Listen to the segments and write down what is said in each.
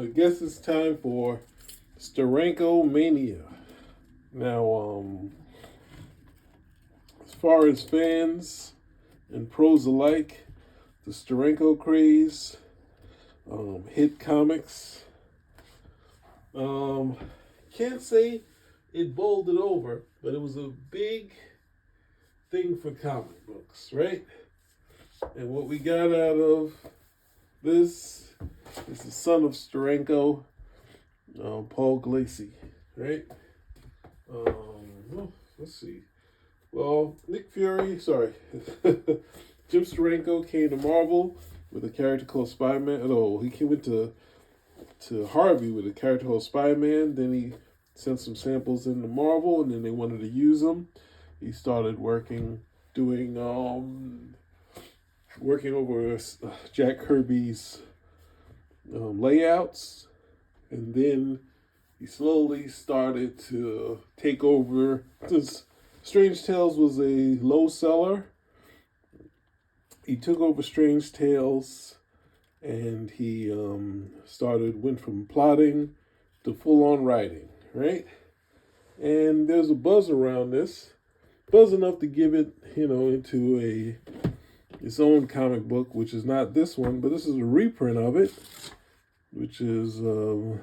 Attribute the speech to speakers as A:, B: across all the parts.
A: I guess it's time for Steranko Mania. Now, as far as fans and pros alike, the Steranko craze, hit comics. Can't say it bowled it over, but it was a big thing for comic books, right? And what we got out of this is the son of Steranko, Paul Glacy, right? Let's see. Well, Jim Steranko came to Marvel with a character called Spider-Man. No, he went to Harvey with a character called Spider-Man. Then he sent some samples into Marvel, and then they wanted to use them. He started working over Jack Kirby's layouts, and then he slowly started to take over. Since Strange Tales was a low seller, he took over Strange Tales, and he went from plotting to full-on writing, right? And there's a buzz around this, buzz enough to give it, into its own comic book, which is not this one, but this is a reprint of it, which is, we'll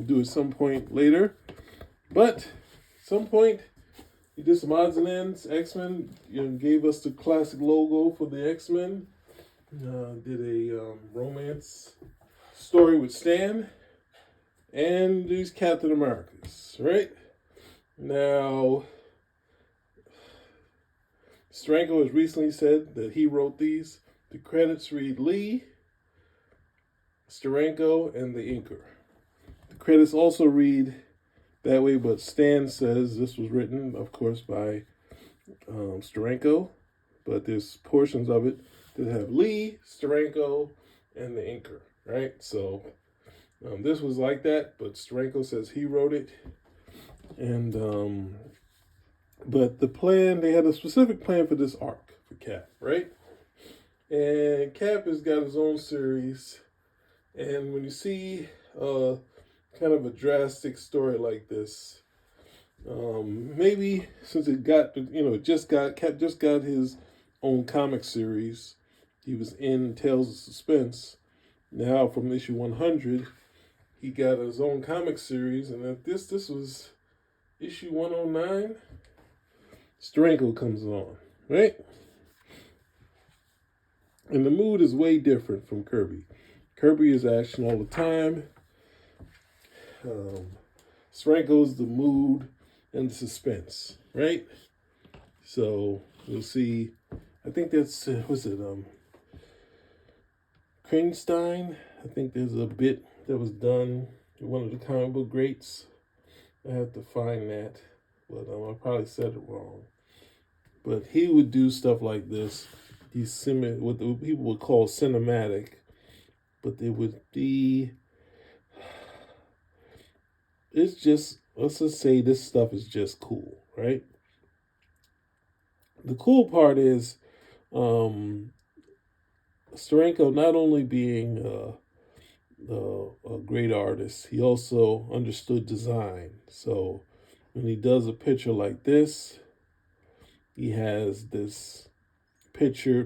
A: do at some point later. But at some point, he did some odds and ends. X-Men, gave us the classic logo for the X-Men. Did a romance story with Stan, and these Captain Americas, right? Now, Steranko has recently said that he wrote these. The credits read Lee, Steranko, and the inker. The credits also read that way, but Stan says this was written, of course, by Steranko, but there's portions of it that have Lee, Steranko, and the inker, right? So this was like that, but Steranko says he wrote it. And but the plan, they had a specific plan for this arc for Cap, right? And Cap has got his own series, and when you see kind of a drastic story like this, maybe since Cap just got his own comic series. He was in Tales of Suspense. Now from issue 100, he got his own comic series, and if this was issue 109, Steranko comes on, right? And the mood is way different from Kirby. Kirby is action all the time. Steranko's the mood and the suspense, right? So you'll see, I think that's, Kringstein? I think there's a bit that was done in one of the comic book greats. I have to find that, but I probably said it wrong. But he would do stuff like this. He's what the people would call cinematic, but it would be, it's just, let's just say this stuff is just cool, right? The cool part is Steranko not only being a great artist, he also understood design. So when he does a picture like this, he has this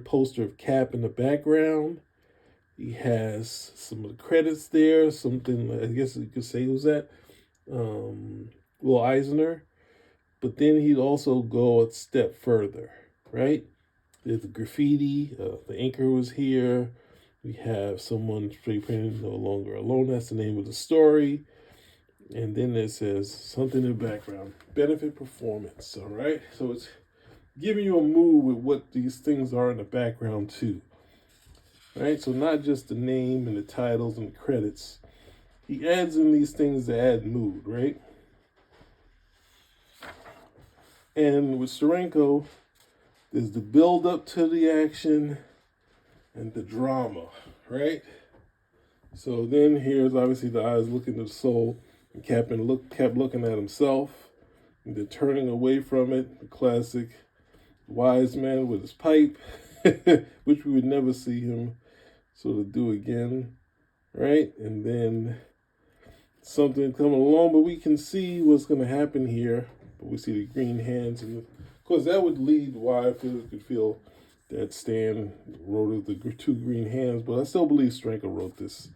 A: poster of Cap in the background. He has some of the credits there, something, I guess you could say, who's that? Will Eisner. But then he'd also go a step further, right? There's the graffiti, the inker was here. We have someone spray painted "No Longer Alone." That's the name of the story. And then it says something in the background, benefit performance, all right? So it's giving you a mood with what these things are in the background too, right? So not just the name and the titles and the credits. He adds in these things to add mood, right? And with Steranko, there's the build up to the action and the drama, right? So then here's obviously the eyes looking to the soul, and Cap kept looking at himself, and then turning away from it. The classic wise man with his pipe, which we would never see him sort of do again, right? And then something coming along, but we can see what's going to happen here. But we see the green hands, and of course that would lead why I could feel that Stan wrote the two green hands, but I still believe Steranko wrote this.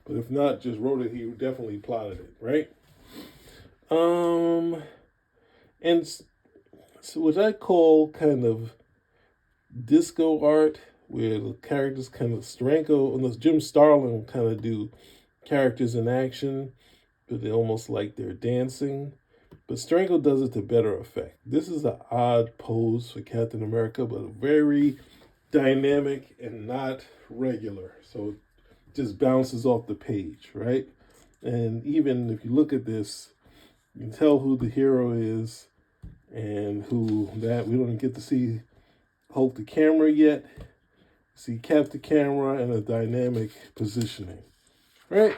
A: But if not, just wrote it, he definitely plotted it, right? And so what I call kind of disco art, where the characters kind of Steranko, unless Jim Starlin kind of do characters in action, but they almost like they're dancing. But Steranko does it to better effect. This is an odd pose for Captain America, but very dynamic and not regular. So it just bounces off the page, right? And even if you look at this, you can tell who the hero is and who that. We don't get to see Hulk the camera yet. See Cap the camera and a dynamic positioning, right?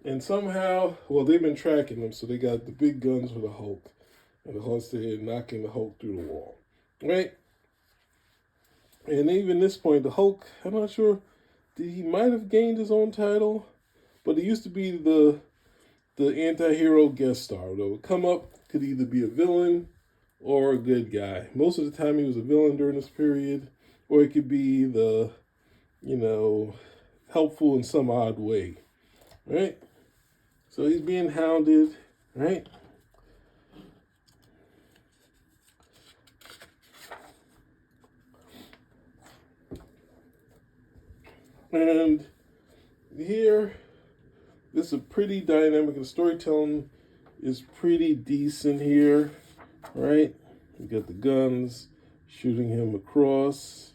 A: And somehow, well, they've been tracking them, so they got the big guns for the Hulk. And the Hulk's there knocking the Hulk through the wall, right? And even this point, the Hulk, I'm not sure, he might have gained his own title, but it used to be the anti-hero guest star. That would come up, could either be a villain or a good guy. Most of the time he was a villain during this period, or it could be the, helpful in some odd way, right? So he's being hounded, right? And here, this is a pretty dynamic, the storytelling is pretty decent here, right? We got the guns shooting him across,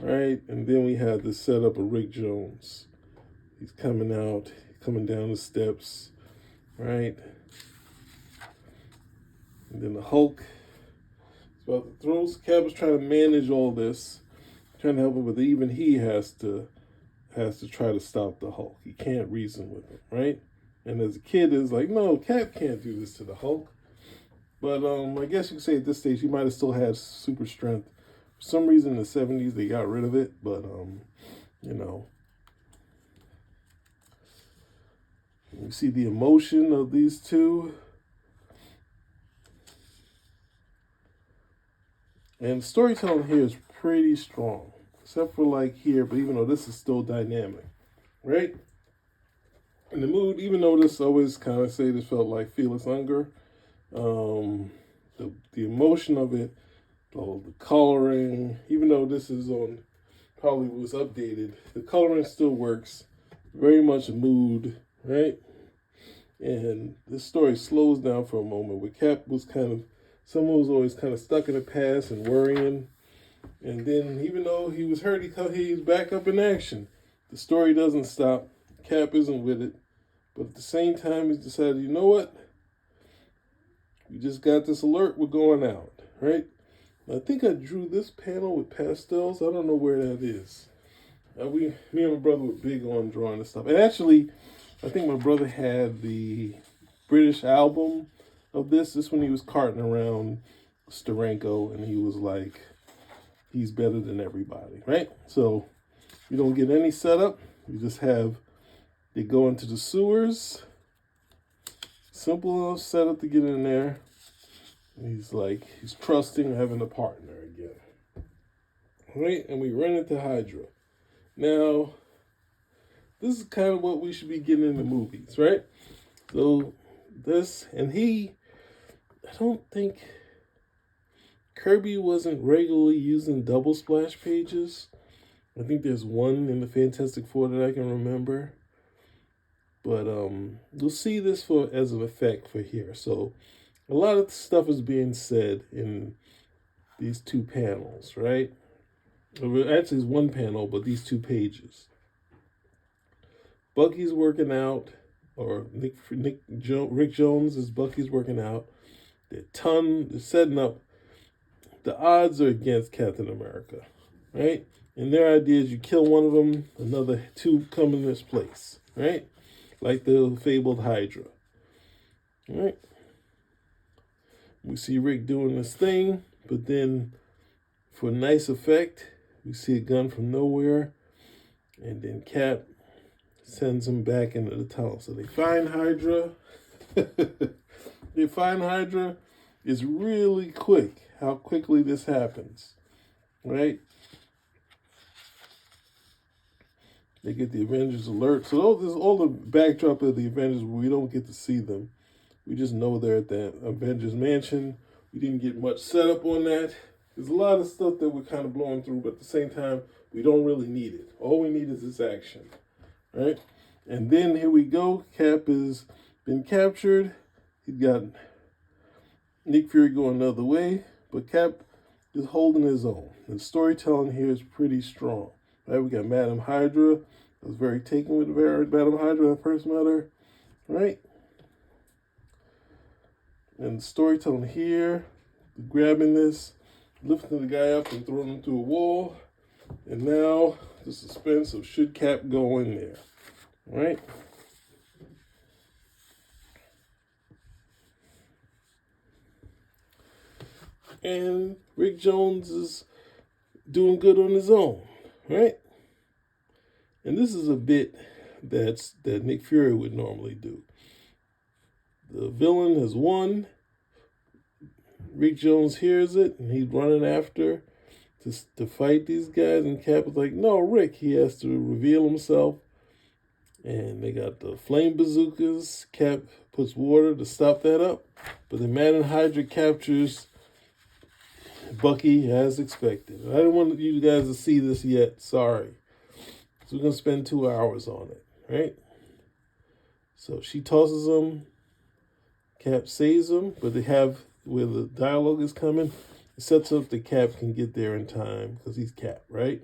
A: right? And then we have the setup of Rick Jones. He's coming out, coming down the steps, right? And then the Hulk is about to throw. Cap is trying to manage all this, trying to help him, but even he has to try to stop the Hulk. He can't reason with him, right? And as a kid, it's like, no, Cap can't do this to the Hulk. But I guess you could say at this stage, he might have still had super strength. For some reason, in the 70s, they got rid of it. But, you see the emotion of these two. And storytelling here is pretty strong. Except for like here, but even though this is still dynamic, right? And the mood, even though this always kind of say this felt like Felix Unger, the emotion of it, the coloring, even though this is on, probably was updated, the coloring still works. Very much mood, right? And this story slows down for a moment where Cap was someone was always kind of stuck in the past and worrying. And then even though he was hurt, he's back up in action. The story doesn't stop. Cap isn't with it. But at the same time, he's decided, you know what? We just got this alert. We're going out, right? I think I drew this panel with pastels. I don't know where that is. Me and my brother were big on drawing this stuff. And actually, I think my brother had the British album of this. This when he was carting around Steranko, and he was like, he's better than everybody, right? So you don't get any setup. You just have, they go into the sewers. Simple enough setup to get in there. He's trusting having a partner again. Right? And we run into Hydra. Now, this is kind of what we should be getting in the movies, right? So this, and I don't think Kirby wasn't regularly using double splash pages. I think there's one in the Fantastic Four that I can remember. But you'll see this as an effect for here. So a lot of stuff is being said in these two panels, right? Actually, it's one panel, but these two pages. Bucky's working out, or Rick Jones is Bucky's working out. They're setting up. The odds are against Captain America, right? And their idea is you kill one of them, another two come in this place, right? Like the fabled Hydra, right? We see Rick doing this thing, but then for nice effect, we see a gun from nowhere, and then Cap sends him back into the tunnel. So they find Hydra. They find Hydra. It's really quick how quickly this happens, right? They get the Avengers alert. So all the backdrop of the Avengers, we don't get to see them. We just know they're at the Avengers mansion. We didn't get much setup on that. There's a lot of stuff that we're kind of blowing through, but at the same time, we don't really need it. All we need is this action, right? And then here we go. Cap has been captured. He's got Nick Fury going the other way, but Cap is holding his own. The storytelling here is pretty strong, right? We got Madame Hydra. I was very taken with Madame Hydra when I first met her, right? And the storytelling here, grabbing this, lifting the guy up and throwing him through a wall. And now the suspense of should Cap go in there, right? And Rick Jones is doing good on his own, right? And this is a bit that Nick Fury would normally do. The villain has won. Rick Jones hears it, and he's running after to fight these guys. And Cap is like, no, Rick. He has to reveal himself. And they got the flame bazookas. Cap puts water to stop that up. But then Madame Hydra captures Bucky as expected. I didn't want you guys to see this yet. Sorry. So we're going to spend 2 hours on it, right? So she tosses him. Cap saves him, but they have where the dialogue is coming. It sets up that Cap can get there in time because he's Cap, right?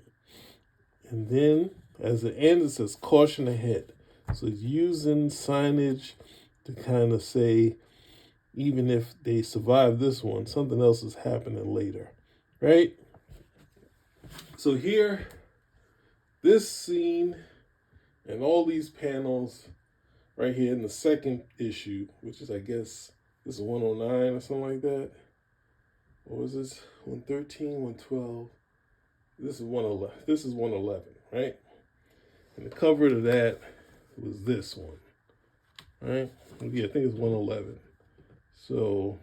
A: And then as it ends, it says caution ahead. So it's using signage to kind of say, even if they survive this one, something else is happening later, right? So here, this scene and all these panels right here in the second issue, which is, I guess, this is 109 or something like that. What was this? 113, 112. This is 111. This is 111, right? And the cover to that was this one, right? Yeah, I think it's 111. So,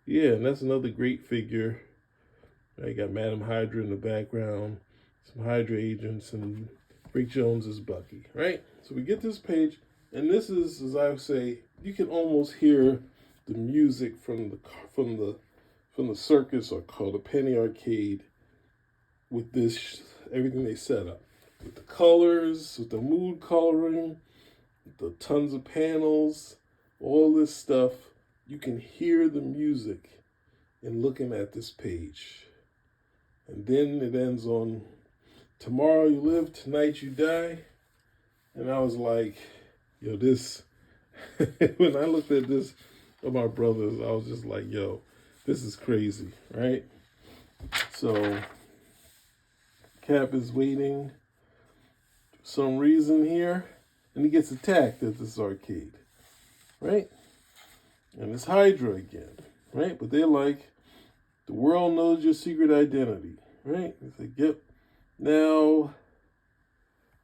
A: yeah, and that's another great figure. I got Madame Hydra in the background, some Hydra agents, and Rick Jones is Bucky, right? So we get this page, and this is, as I say, you can almost hear the music from the circus or called the Penny Arcade with this everything they set up, with the colors, with the mood coloring, with the tons of panels, all this stuff. You can hear the music in looking at this page. And then it ends on, tomorrow you live, tonight you die. And I was like, yo, this, when I looked at this of my brothers, I was just like, yo, this is crazy, right? So Cap is waiting for some reason here, and he gets attacked at this arcade, right? And it's Hydra again, right? But they're like, the world knows your secret identity, right? It's like, yep. Now,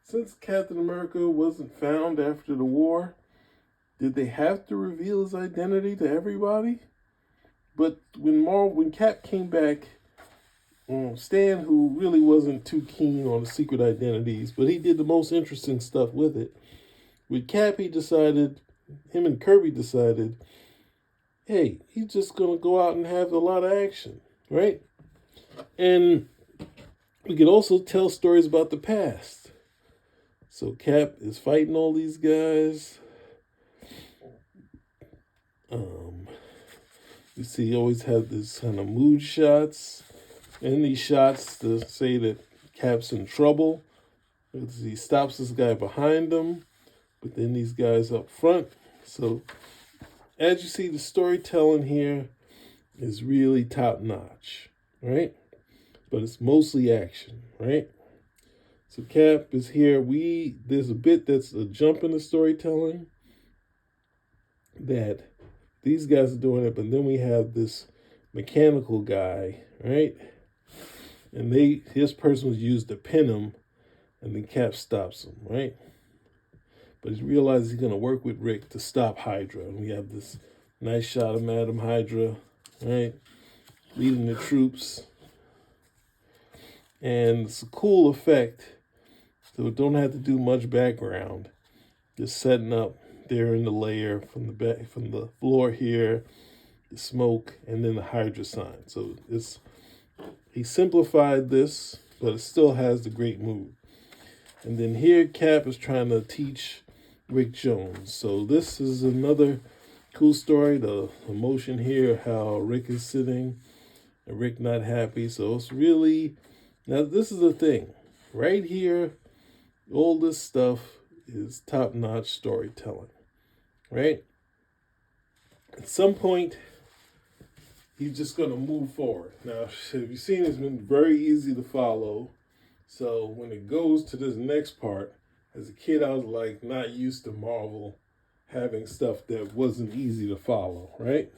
A: since Captain America wasn't found after the war, did they have to reveal his identity to everybody? But when Cap came back, Stan, who really wasn't too keen on the secret identities, but he did the most interesting stuff with it. With Cap, him and Kirby decided, hey, he's just going to go out and have a lot of action, right? And we could also tell stories about the past. So Cap is fighting all these guys. You see, he always have this kind of mood shots. And these shots to say that Cap's in trouble. He stops this guy behind him. But then these guys up front. So as you see, the storytelling here is really top notch, right? But it's mostly action, right? So Cap is here. There's a bit that's a jump in the storytelling that these guys are doing it, but then we have this mechanical guy, right? And his person was used to pin him, and then Cap stops him, right? But he realizes he's going to work with Rick to stop Hydra. And we have this nice shot of Madame Hydra, right, leading the troops. And it's a cool effect, so it don't have to do much background. Just setting up there in the layer from the back, from the floor here, the smoke, and then the Hydra sign. So he simplified this, but it still has the great move. And then here, Cap is trying to teach Rick Jones. So this is another cool story. The emotion here, how Rick is sitting and Rick not happy. So it's really, now this is the thing. Right here, all this stuff is top-notch storytelling, right? At some point, he's just going to move forward. Now, if you've seen, it's been very easy to follow. So when it goes to this next part, as a kid, I was like not used to Marvel having stuff that wasn't easy to follow, right?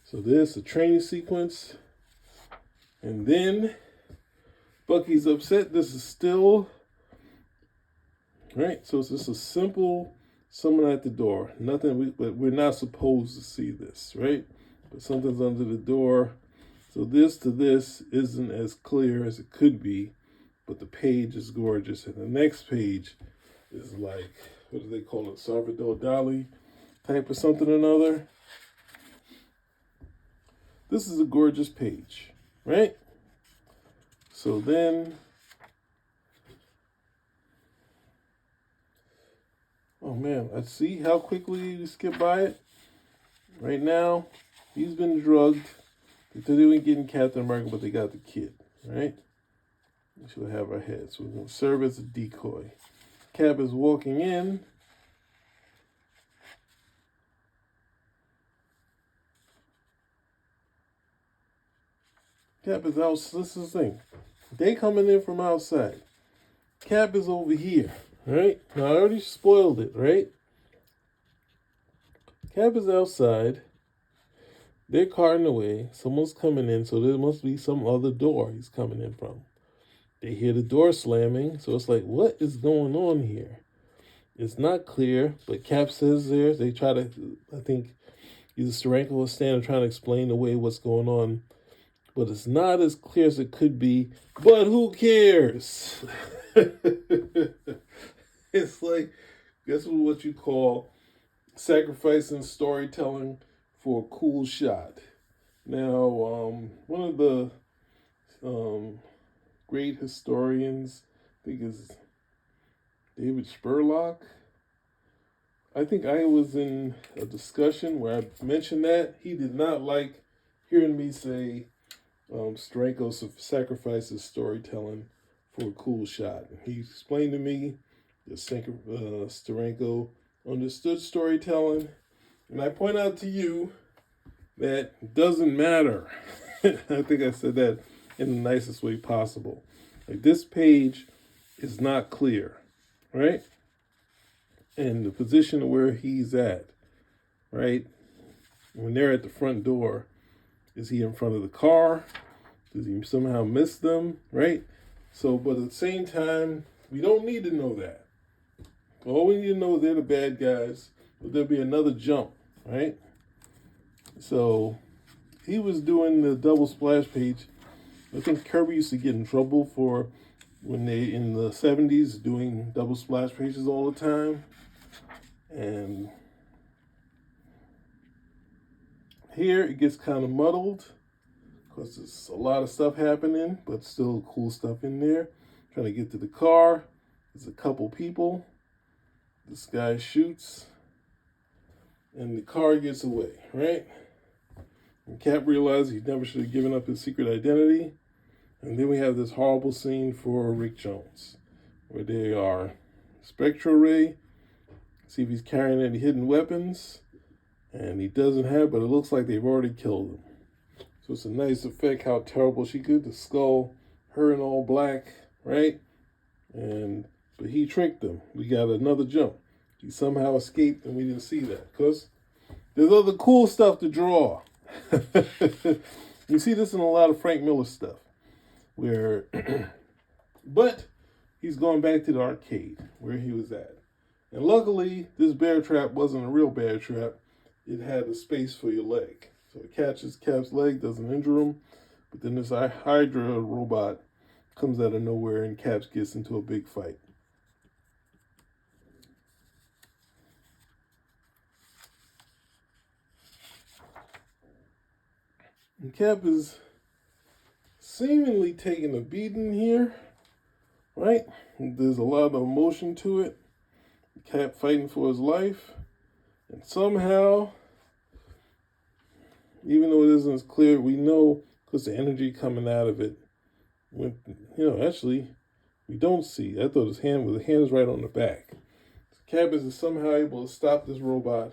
A: So there's a training sequence. And then Bucky's upset. This is still, right? So it's just a simple someone at the door. Nothing, but we're not supposed to see this, right? But something's under the door. So this to this isn't as clear as it could be, but the page is gorgeous. And the next page is like, what do they call it? Salvador Dali type of something or another. This is a gorgeous page, right? So then, oh man, I see how quickly you skip by it. Right now, he's been drugged. They thought they were getting Captain America, but they got the kid, right? She'll have her head. So we're going to serve as a decoy. Cap is walking in. Cap is out. This is the thing. They coming in from outside. Cap is over here, right? Now, I already spoiled it, right? Cap is outside. They're carting away. Someone's coming in, so there must be some other door he's coming in from. They hear the door slamming, so it's like, what is going on here? It's not clear, but Cap says there, they try to, I think either Steranko or Stan are trying to explain away what's going on, but it's not as clear as it could be, but who cares? It's like, guess what you call sacrificing storytelling for a cool shot. Now, one of the great historians, I think is David Spurlock. I think I was in a discussion where I mentioned that. He did not like hearing me say Steranko sacrifices storytelling for a cool shot. He explained to me that Steranko understood storytelling, and I point out to you that it doesn't matter. I think I said that in the nicest way possible. Like, this page is not clear, right? And the position of where he's at, right? When they're at the front door, is he in front of the car? Does he somehow miss them, right? So, but at the same time, we don't need to know that. All we need to know is they're the bad guys, but there'll be another jump, right? So he was doing the double splash page. I think Kirby used to get in trouble for when they, in the 70s, doing double splash pages all the time. And here it gets kind of muddled because there's a lot of stuff happening, but still cool stuff in there. Trying to get to the car. There's a couple people. This guy shoots, and the car gets away, right? And Cap realizes he never should have given up his secret identity. And then we have this horrible scene for Rick Jones, where they are Spectral Ray, see if he's carrying any hidden weapons, and he doesn't have, but it looks like they've already killed him. So it's a nice effect how terrible she could, the skull, her in all black, right? But he tricked them. We got another jump. He somehow escaped, and we didn't see that, because there's other cool stuff to draw. You see this in a lot of Frank Miller stuff, where, but he's going back to the arcade where he was at. And luckily, this bear trap wasn't a real bear trap. It had a space for your leg. So it catches Cap's leg, doesn't injure him. But then this Hydra robot comes out of nowhere and Cap gets into a big fight. And Cap is seemingly taking a beating here, right? There's a lot of emotion to it. Cap fighting for his life. And somehow, even though it isn't as clear, we know because the energy coming out of it, when, actually, we don't see. I thought his hand's right on the back. So Cap is somehow able to stop this robot.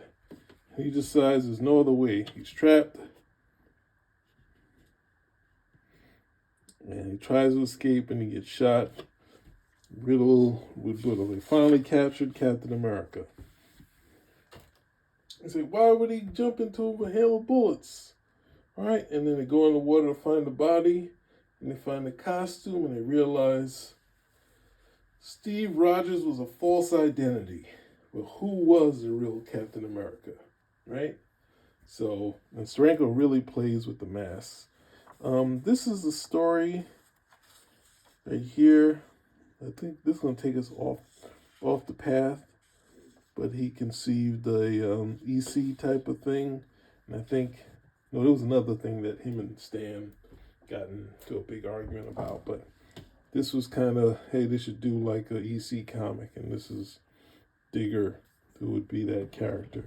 A: He decides there's no other way. He's trapped. And he tries to escape and he gets shot. Riddle with Riddle. They finally captured Captain America. They say, why would he jump into a hail of bullets? All right, and then they go in the water to find the body, and they find the costume, and they realize Steve Rogers was a false identity. But who was the real Captain America, right? So, and Steranko really plays with the mask. This is the story right here. I think this is going to take us off the path. But he conceived a EC type of thing. And I think, there was another thing that him and Stan got into a big argument about. But this was kind of, hey, they should do like a EC comic. And this is Digger, who would be that character.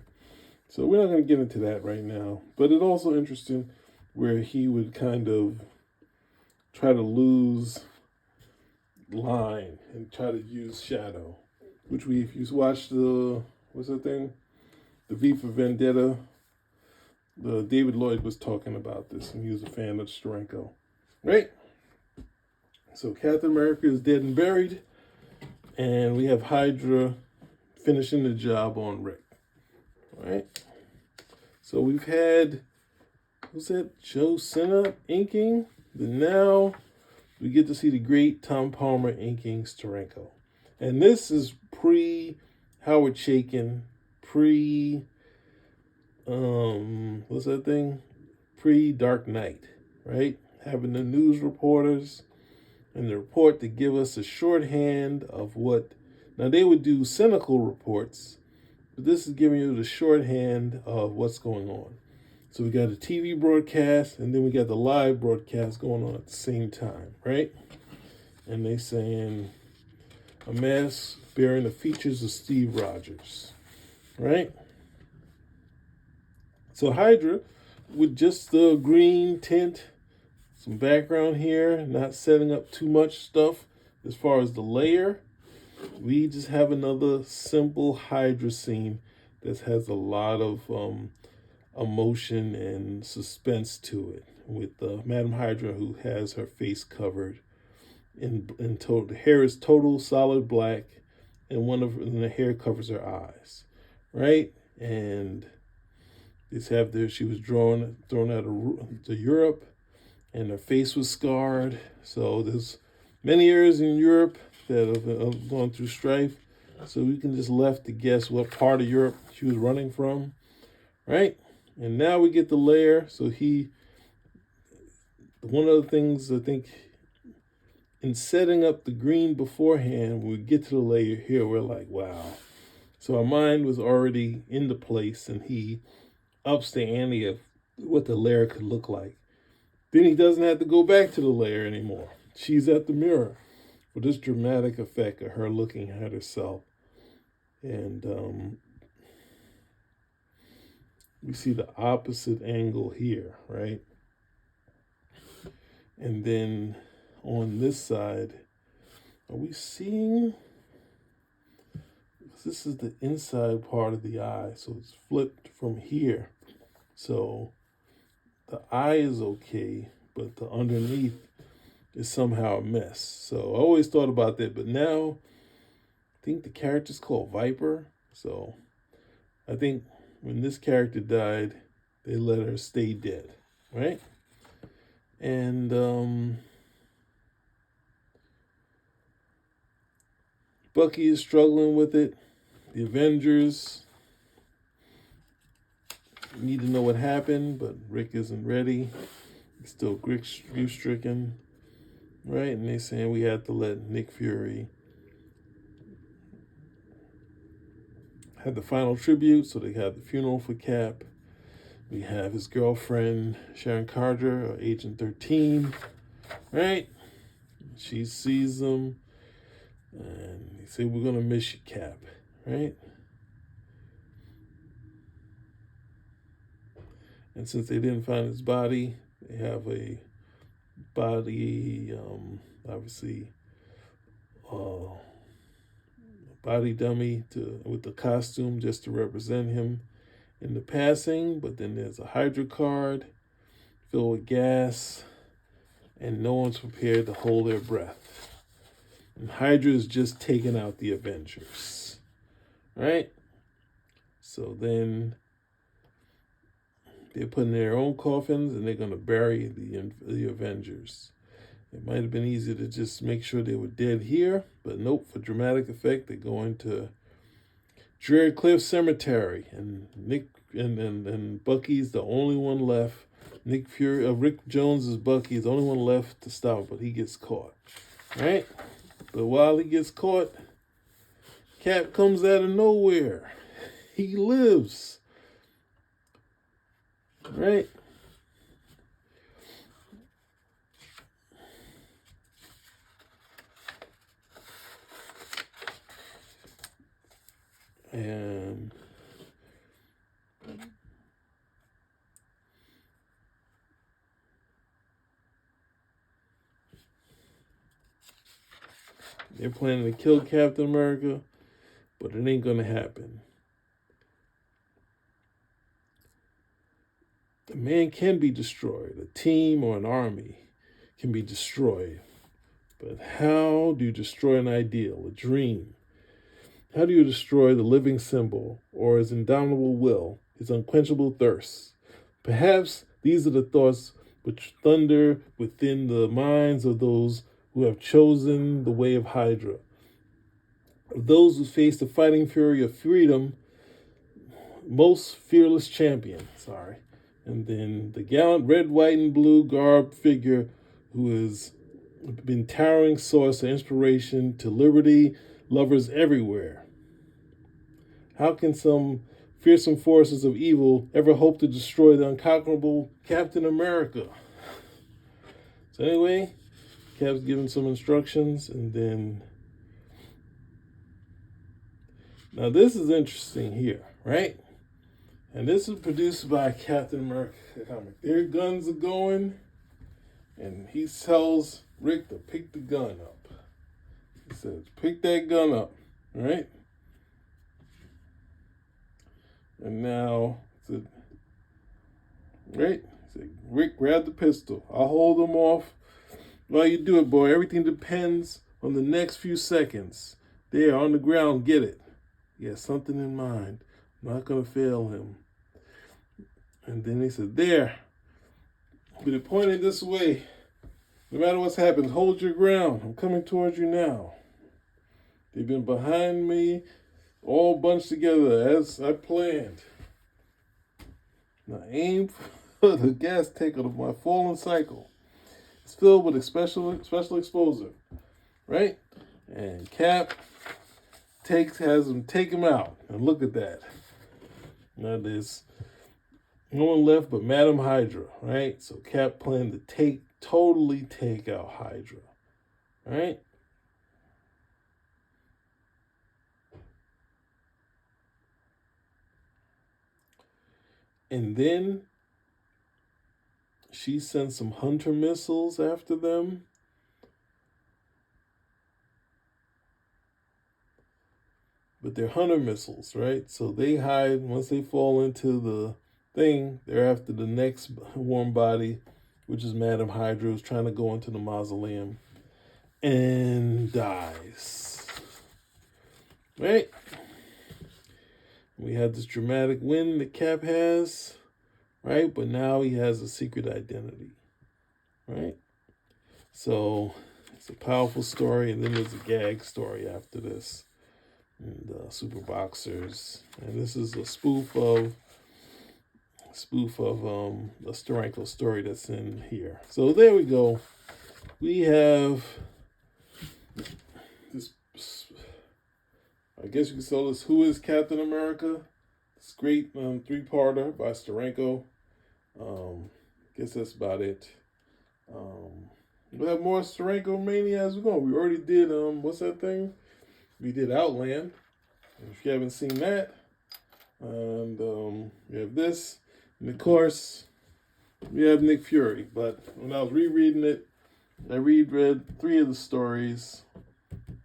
A: So we're not going to get into that right now. But it's also interesting where he would kind of try to lose line and try to use shadow. Which if you watch what's that thing? The V for Vendetta, David Lloyd was talking about this, and he was a fan of Steranko. Right? So Captain America is dead and buried, and we have Hydra finishing the job on Rick. Right? So we've had, what's that? Joe Senna inking. Then now we get to see the great Tom Palmer inking Steranko. And this is pre-Howard Chaykin, what's that thing? Pre-Dark Knight, right? Having the news reporters and the report to give us a shorthand of what, now they would do cynical reports, but this is giving you the shorthand of what's going on. So we got a TV broadcast, and then we got the live broadcast going on at the same time, right? And they saying a mask bearing the features of Steve Rogers, right? So Hydra, with just the green tint, some background here, not setting up too much stuff as far as the layer, we just have another simple Hydra scene that has a lot of emotion and suspense to it, with Madame Hydra, who has her face covered in total. The hair is total solid black, and the hair covers her eyes, right? And she was thrown out to Europe, and her face was scarred. So there's many areas in Europe that have gone through strife. So we can just left to guess what part of Europe she was running from, right? And now we get the layer. So one of the things I think in setting up the green beforehand, when we get to the layer here, we're like, wow. So our mind was already into place, and he ups the ante of what the layer could look like. Then he doesn't have to go back to the layer anymore. She's at the mirror for this dramatic effect of her looking at herself. And we see the opposite angle here, right? And then on this side, are we seeing? This is the inside part of the eye, so it's flipped from here. So the eye is okay, but the underneath is somehow a mess. So I always thought about that, but now I think the character's called Viper. So I think when this character died, they let her stay dead, right? And Bucky is struggling with it. The Avengers need to know what happened, but Rick isn't ready. He's still grief-stricken, right? And they're saying we have to let Nick Fury have the final tribute, so they have the funeral for Cap. We have his girlfriend, Sharon Carter, Agent 13, right? She sees them, and they say, we're going to miss you, Cap, right? And since they didn't find his body, they have a body, obviously, body dummy with the costume just to represent him in the passing. But then there's a Hydra card filled with gas, and no one's prepared to hold their breath. And Hydra is just taking out the Avengers, right? So then they're putting their own coffins, and they're going to bury the Avengers. It might have been easy to just make sure they were dead here, but nope, for dramatic effect, they go into Dreary Cliff Cemetery, and Nick and Bucky's the only one left. Nick Fury, Rick Jones is Bucky, is the only one left to stop, but he gets caught, right? But while he gets caught, Cap comes out of nowhere. He lives, right? And they're planning to kill Captain America, but it ain't gonna happen. A man can be destroyed. A team or an army can be destroyed. But how do you destroy an ideal, a dream? How do you destroy the living symbol, or his indomitable will, his unquenchable thirst? Perhaps these are the thoughts which thunder within the minds of those who have chosen the way of Hydra, of those who face the fighting fury of freedom, most fearless champion, and then the gallant red, white, and blue garb figure who has been towering source of inspiration to liberty lovers everywhere. How can some fearsome forces of evil ever hope to destroy the unconquerable Captain America? So anyway, Cap's given some instructions, and then now this is interesting here, right? And this is produced by Captain America comic. Their guns are going, and he tells Rick to pick the gun up. He says, pick that gun up, right? And now, right? He said, Rick, grab the pistol. I'll hold him off while you do it, boy. Everything depends on the next few seconds. There, on the ground, get it. He has something in mind. I'm not going to fail him. And then he said, there. But it pointed this way. No matter what's happened, hold your ground. I'm coming towards you now. They've been behind me, all bunched together as I planned. Now aim for the gas tank of my fallen cycle. It's filled with a special exposure, right? And Cap has him take him out. And look at that. Now there's no one left but Madame Hydra, right? So Cap planned to totally take out Hydra, right? And then she sent some Hunter missiles after them. But they're Hunter missiles, right? So they hide. Once they fall into the thing, they're after the next warm body, which is Madame Hydra, who's trying to go into the mausoleum and dies. Right? We have this dramatic win that Cap has, right? But now he has a secret identity, right? So It's a powerful story, and then there's a gag story after this. And Super Boxers. And this is a spoof of the Steranko story that's in here. So there we go. We have this, I guess you could call this Who is Captain America? It's great three-parter by Steranko. Guess that's about it. We'll have more Steranko mania as we go. We already did, what's that thing? We did Outland. If you haven't seen that. And we have this. And of course, we have Nick Fury. But when I was rereading it, I reread 3 of the stories.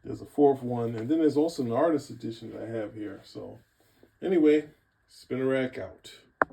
A: There's a 4th one. And then there's also an artist edition that I have here. So anyway, spin a rack out.